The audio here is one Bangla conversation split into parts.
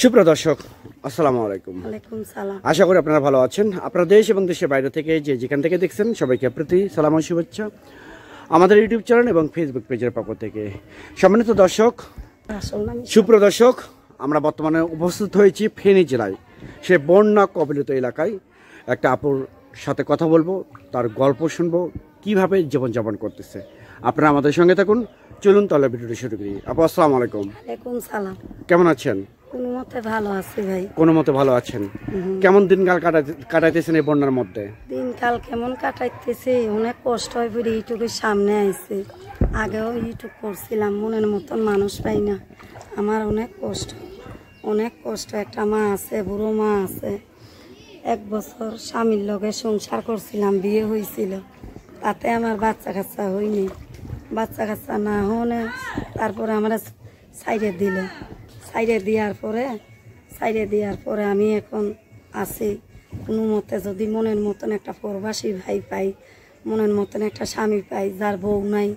সুপ্রিয় দর্শক, আসসালামু আলাইকুম। ওয়ালাইকুম সালাম। আশা করি আপনারা ভালো আছেন। আপনারা দেশ এবং দেশের বাইরে থেকে যেখান থেকে দেখছেন সবাইকে প্রীতি সালাম ও শুভেচ্ছা আমাদের ইউটিউব চ্যানেল এবং ফেসবুক পেজের পক্ষ থেকে। সম্মানিত দর্শক, সুপ্রিয় দর্শক, আমরা বর্তমানে উপস্থিত হয়েছি ফেনী জেলায় সে বন্যা কবলিত এলাকায়। একটা আপুর সাথে কথা বলবো, তার গল্প শুনবো, কীভাবে জীবনযাপন করতেছে। আপনারা আমাদের সঙ্গে থাকুন, চলুন তাহলে ভিডিওটি শুরু করি। আপু আসসালামু আলাইকুম। ওয়ালাইকুম সালাম। কেমন আছেন? কোনো মতে ভালো আছি ভাই। কোনো মতে ভালো আছেন। কেমন দিনকাল কাটাইতেছেন এই বন্যার মধ্যে? দিনকাল কেমন কাটাইতেছি, অনেক কষ্ট হয় পড়ে ইউটিউবের সামনে আইছে। আগেও ইউটিউব করছিলাম, মনের মতন মানুষ পাই না। আমার অনেক কষ্ট। একটা মা আছে, বুড়ো মা আছে। 1 বছর স্বামীর লগে সংসার করছিলাম, বিয়ে হয়েছিল। তাতে আমার বাচ্চা কাচ্চা হয়নি। বাচ্চা কাচ্চা না হলে তারপরে আমরা সাইডে দেওয়ার পরে আমি এখন আছি কোনো মতে। যদি মনের মতন একটা প্রবাসী ভাই পাই, মনের মতন একটা স্বামী পাই, যার বউ নাই,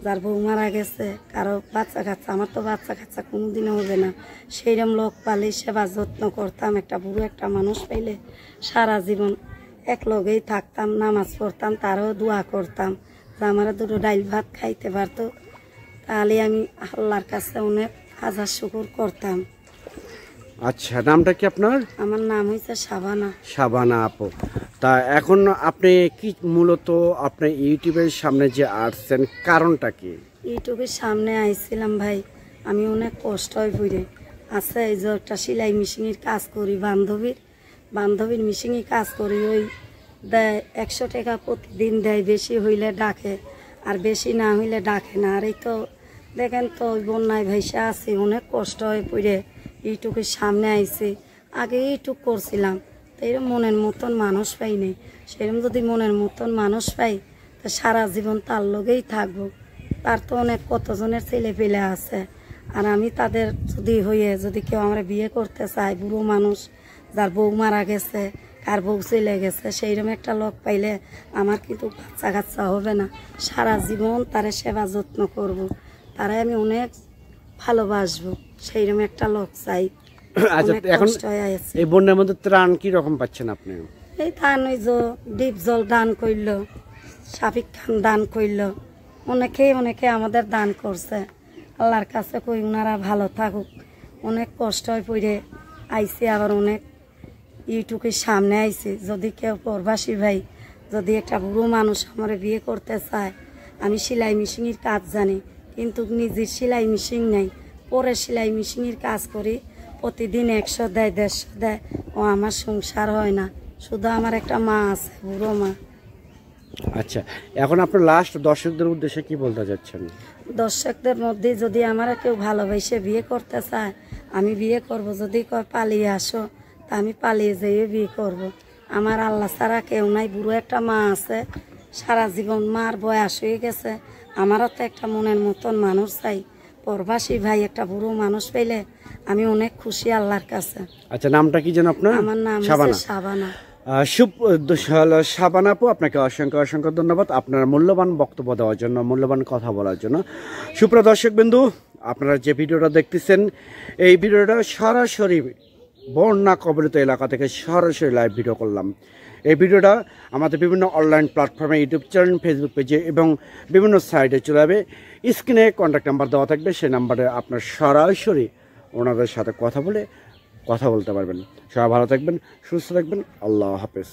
যার বউ মারা গেছে, কারো বাচ্চা কাচ্চা, আমার তো বাচ্চা কাচ্চা কোনোদিনও হবে না, সেইরকম লোক পালে সেবা যত্ন করতাম। একটা বুড়ো একটা মানুষ পাইলে সারা জীবন এক লগেই থাকতাম, নামাজ পড়তাম, তারও দোয়া করতাম যে আমার 2 ডাইল ভাত খাইতে পারতো। তাহলে আমি আল্লাহর কাছে অনেক হাজার শুকর করতাম। আচ্ছা, নামটা কি আপনার? আমার নাম হয়েছে শাবানা। শাবানা আপু। তা এখন আপনি কি মূলত আপনি ইউটিউবের সামনে যে আসছেন, কারণটা কি? ইউটিউবের সামনে আইছিলাম ভাই, আমি অনেক কষ্ট হয়ে পড়ে আছে। এই যে একটা সেলাই মেশিনের কাজ করি, বান্ধবীর মেশিনে কাজ করি। ওই দেয় 100 টাকা প্রতিদিন দেয়, বেশি হইলে ডাকে, আর বেশি না হইলে ডাকে না। আর এই তো দেখেন তো, ওই বন্যায় ভাইসা আছি, অনেক কষ্ট হয়ে পড়ে ইউটিউবের সামনে আইছি। আগে ইউটিউব করছিলাম, তো এরকম মনের মতন মানুষ পাই নাই। সেরকম যদি মনের মতন মানুষ পাই, তো সারা জীবন তার লগেই থাকবো। তার তো অনেক কতজনের ছেলে পেলে আছে, আর আমি তাদের যদি কেউ আমরা বিয়ে করতে চায়, বুড়ো মানুষ যার বউ মারা গেছে, কার বউ চলে গেছে, সেইরকম একটা লোক পাইলে আমার কিন্তু বাচ্চা কাচ্চা হবে না, সারা জীবন তারে সেবা যত্ন করব, তারে আমি অনেক ভালোবাসবো, সেইরকম একটা লোক চাই। আচ্ছা, এখন এই বন্যার মধ্যে ত্রাণ কি রকম পাচ্ছেন আপনি? এই ধান, ওই যে ডিপ জল দান করলো, শাফিক খান দান করলো, অনেকে আমাদের দান করছে। আল্লাহর কাছে কই ওনারা ভালো থাকুক। অনেক কষ্ট হয়ে পড়ে আইসি, আবার অনেক ইউটিউবের সামনে আইসি। যদি কেউ প্রবাসী ভাই, যদি একটা বুড়ো মানুষ আমার বিয়ে করতে চায়, আমি সেলাই মেশিনের কাজ জানি, কিন্তু নিজের সেলাই মেশিন নেই, পরে সেলাই মেশিনের কাজ করি। প্রতিদিন 100 দেয়, 150 দেয়, ও আমার সংসার হয় না। শুধু আমার একটা মা আছে, বুড়ো মা। আচ্ছা, এখন আপনার লাস্ট দর্শকদের উদ্দেশ্যে কি বলতে চাচ্ছেন? দর্শকদের মধ্যে যদি আমার কেউ ভালোবাসে বিয়ে করতে চায়, আমি বিয়ে করব। যদি কয় পালিয়ে আসো, তা আমি পালিয়ে যেয়ে বিয়ে করব। আমার আল্লাহ ছাড়া কেউ নাই। বুড়ো একটা মা আছে, সারা জীবন মার বয়স হয়ে গেছে। আমারও তো একটা মনের মতন মানুষ চাই। প্রবাসী ভাই একটা বুড়ো মানুষ পেলে আমি অনেক খুশি আল্লাহর কাছে। আচ্ছা, নামটা কি যেন আপনার? আমার নাম শাবানা। শাবানা আপু, আপনাকে অসংখ্য ধন্যবাদ আপনার মূল্যবান বক্তব্য দেওয়ার জন্য, মূল্যবান কথা বলার জন্য। সুপ্রিয় দর্শক বিন্দু, আপনারা যে ভিডিওটা দেখতেছেন, এই ভিডিওটা সরাসরি বন্যা কবলিত এলাকা থেকে সরাসরি লাইভ ভিডিও করলাম। এই ভিডিওটা আমাদের বিভিন্ন অনলাইন প্ল্যাটফর্মে, ইউটিউব চ্যানেল, ফেসবুক পেজে এবং বিভিন্ন সাইটে চলে যাবে। স্ক্রিনে কন্ট্যাক্ট নাম্বার দেওয়া থাকবে, সেই নাম্বারে আপনার সরাসরি ওনাদের সাথে কথা বলতে পারবেন। সবাই ভালো থাকবেন, সুস্থ থাকবেন। আল্লাহ হাফেজ।